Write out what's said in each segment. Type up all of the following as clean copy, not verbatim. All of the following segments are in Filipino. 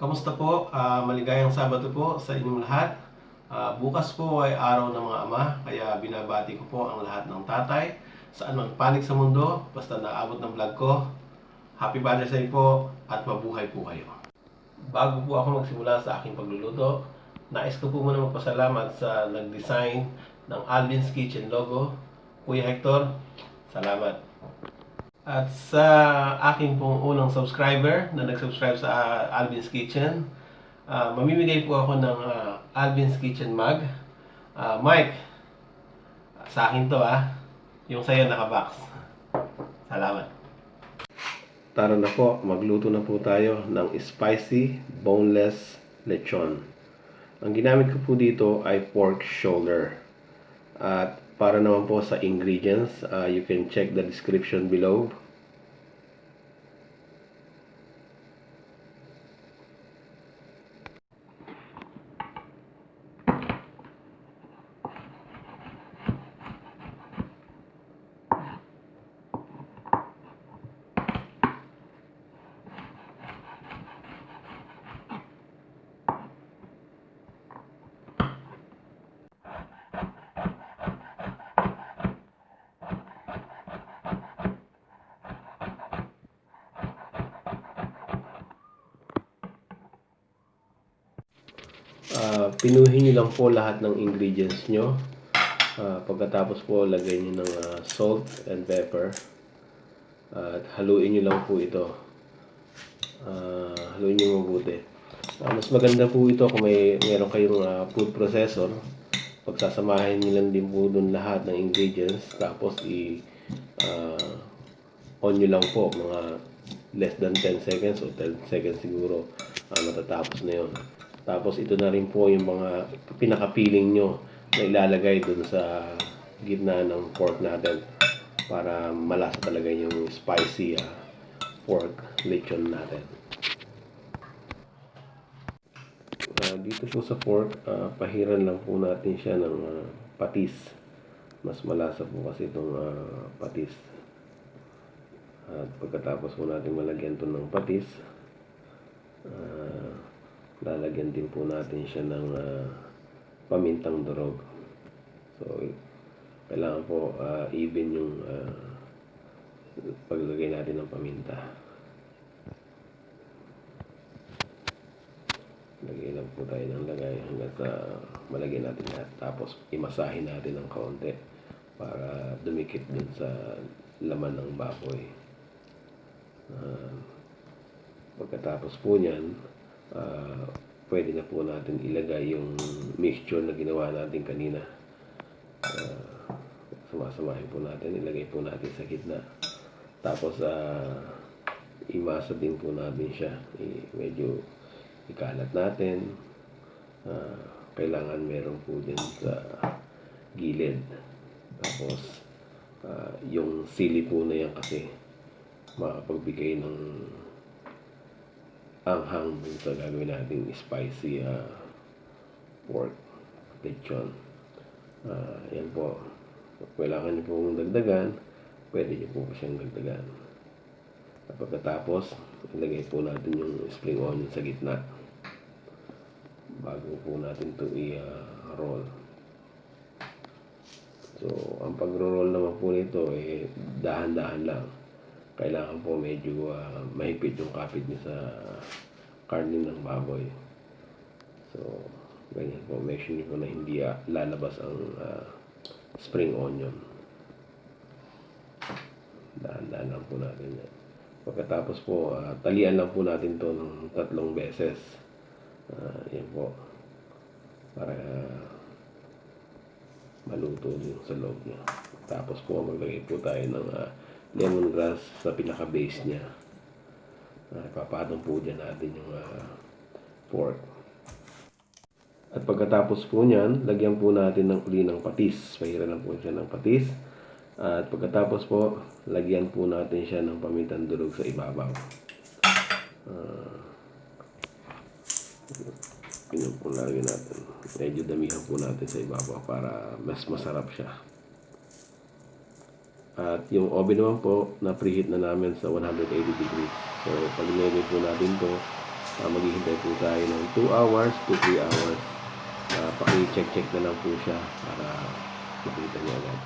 Kamusta po? Maligayang Sabado po sa inyong lahat. Bukas po ay araw ng mga ama, kaya binabati ko po ang lahat ng tatay. Saan man panig sa mundo, basta naabot ng vlog ko. Happy Father's Day po at mabuhay po kayo. Bago po ako magsimula sa aking pagluluto, nais ko po muna magpasalamat sa nag-design ng Alvin's Kitchen logo, Kuya Hector. Salamat. At sa aking pong unang subscriber na nag-subscribe sa Alvin's Kitchen, mamimigay po ako ng Alvin's Kitchen mug. Mike, sa akin to yung sa'yo naka-box. Salamat. Tara na po, magluto na po tayo ng spicy boneless lechon. Ang ginamit ko po dito ay pork shoulder. At para naman po sa ingredients, you can check the description below. Pinuhin nyo lang po lahat ng ingredients nyo. Pagkatapos po, lagay nyo ng salt and pepper. At haluin nyo lang po ito. Haluin nyo mabuti. Mas maganda po ito kung meron kayong food processor. Pagsasamahin nyo lang din po dun lahat ng ingredients. Tapos on nyo lang po mga less than 10 seconds o 10 seconds siguro. Matatapos na yun. Tapos ito na rin po yung mga pinaka-peeling nyo na ilalagay dun sa gitna ng pork natin para malasa talaga yung spicy pork lechon natin. Dito po sa pork, pahiran lang po natin siya ng patis. Mas malasa po kasi itong patis. At pagkatapos po natin malagyan ito ng patis, lalagyan din po natin siya ng pamintang durog. So, kailangan po even yung paglagay natin ng paminta. Lagay lang po tayo ng lagay hanggang sa malagyan natin lahat. Tapos, imasahin natin ng kaunti para dumikit dun sa laman ng baboy. Pagkatapos po niyan, pwede na po natin ilagay yung mixture na ginawa natin kanina. Sumasamahin po natin, ilagay po natin sa gitna. Tapos imasa din po natin siya. Medyo ikalat natin. Kailangan meron po din sa gilid. Tapos yung sili po na yan kasi makapagbigay ng anghang dun sa gagawin natin spicy pork lechon. Yan po. Kailangan nyo pong dagdagan, pwede nyo po siyang dagdagan. At pagkatapos, ilagay po natin yung spring onion sa gitna bago po natin ito i-roll. So, ang pag-roll naman po nito dahan-dahan lang. Kailangan po medyo mahigpit yung kapit niya sa karne ng baboy. So, ganyan po. Make sure niyo po na hindi lalabas ang spring onion. Dahan-dahan lang po natin yan. Pagkatapos po, talian lang po natin to ng 3 beses. Yan po. Para maluto din sa loob niya. Tapos po, maglagay po tayo ng lemongrass sa pinaka-base niya. Ipapatong po dyan natin yung pork. At pagkatapos po niyan, lagyan po natin ng uli ng patis. Pahiran lang po siya ng patis. At pagkatapos po, lagyan po natin siya ng pamintang durog sa ibabaw. Ganyan po lagyan natin. Medyo damihan po natin sa ibabaw para mas masarap siya. At yung oven naman po, na preheat na namin sa 180 degrees. So, pag nilagay po natin to, Maghihintay po tayo ng 2 hours to 3 hours. Paki-check na lang po siya para makita niyo agad.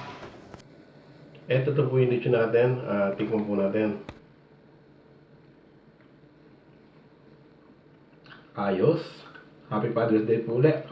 Ito po yung lechon natin. Tikman po natin. Ayos. Happy Father's Day po ulit.